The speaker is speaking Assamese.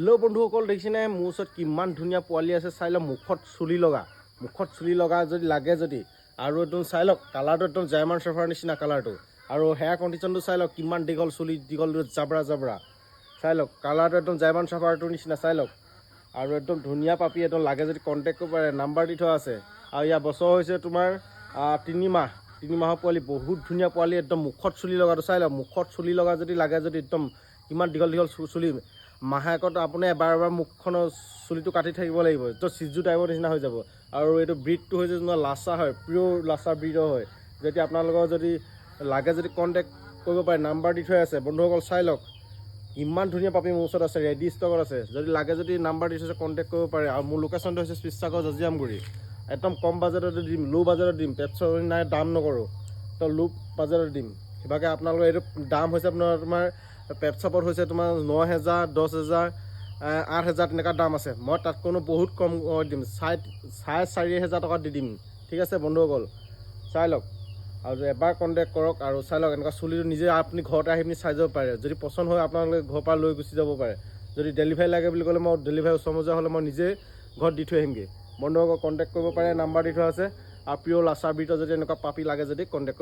হেল্ল' বন্ধুসকল, দেখিছেনে মোৰ ওচৰত কিমান ধুনীয়া পোৱালি আছে। চাই লওক, মুখত চুলি লগা যদি লাগে যদি, আৰু একদম চাই লওক কালাৰটো একদম জাৰ্মান শ্বেফাৰ্ডৰ নিচিনা কালাৰটো, আৰু হেয়াৰ কণ্ডিশ্যনটো চাই লওক কিমান দীঘল চুলি, দীঘল জাবৰা চাই লওক, কালাৰটো একদম জাৰ্মান শ্বেফাৰ্ডৰ নিচিনা চাই লওক, আৰু একদম ধুনীয়া পাপি। একদম লাগে যদি কণ্টেক্ট কৰিব পাৰে, নাম্বাৰ দি থোৱা আছে। আৰু ইয়াৰ বছৰ হৈছে তোমাৰ 3 মাহৰ পোৱালি, বহুত ধুনীয়া পোৱালি। একদম মুখত চুলি লগাটো চাই লওক, মুখত চুলি লগা যদি লাগে যদি, একদম কিমান দীঘল চুলি। মাহেকত আপুনি এবাৰ মুখখনৰ চুলিটো কাটি থাকিব লাগিব, এইটো চিজু টাইপৰ নিচিনা হৈ যাব। আৰু এইটো ব্ৰিডটো হৈছে তোমাৰ লাচা হয়, পিয়'ৰ লাচা ব্ৰিডৰ হয়। যদি আপোনালোকৰ যদি লাগে যদি কণ্টেক্ট কৰিব পাৰে, নাম্বাৰ দি থোৱা আছে। বন্ধুসকল চাই লওক, ইমান ধুনীয়া পাপি মোৰ ওচৰত আছে, ৰেডি ষ্টকত আছে। যদি লাগে যদি নাম্বাৰ দি থৈছে, কণ্টেক্ট কৰিব পাৰে। আৰু মোৰ লোকেশ্যনটো হৈছে শিৱসাগৰ জাজিয়ামগুৰি। একদম কম বাজেটতে দিম, ল' বাজেটত দিম, পেপছৰ নাই দাম নকৰোঁ, তো ল' বাজেটত দিম। কিবাকৈ আপোনালোকৰ এইটো দাম হৈছে তোমাৰ পেপশ্বপত হৈছে তোমাৰ 9,000, 10,000, 8,000 তেনেকুৱা দাম আছে। মই তাত কোনো বহুত কম দিম, 4,500 টকাত দি দিম। ঠিক আছে বন্ধুসকল, চাই লওক আৰু এবাৰ কণ্টেক্ট কৰক। আৰু চাই লওক, এনেকুৱা চুলিটো নিজে আপুনি ঘৰতে আহি পিনি চাই যাব পাৰে। যদি পচন্দ হয় আপোনালোকে ঘৰৰ পৰা লৈ গুচি যাব পাৰে। যদি ডেলিভাৰী লাগে বুলি ক'লে, মই ডেলিভাৰী ওচৰ মজা হ'লে মই নিজে ঘৰত দি থৈ আহিমগৈ। বন্ধুসকল কণ্টেক্ট কৰিব পাৰে, নাম্বাৰ দি থোৱা আছে। আৰু পিয়'ৰ লাচা ব্ৰিডৰ যদি এনেকুৱা পাপি লাগে যদি কণ্টেক্ট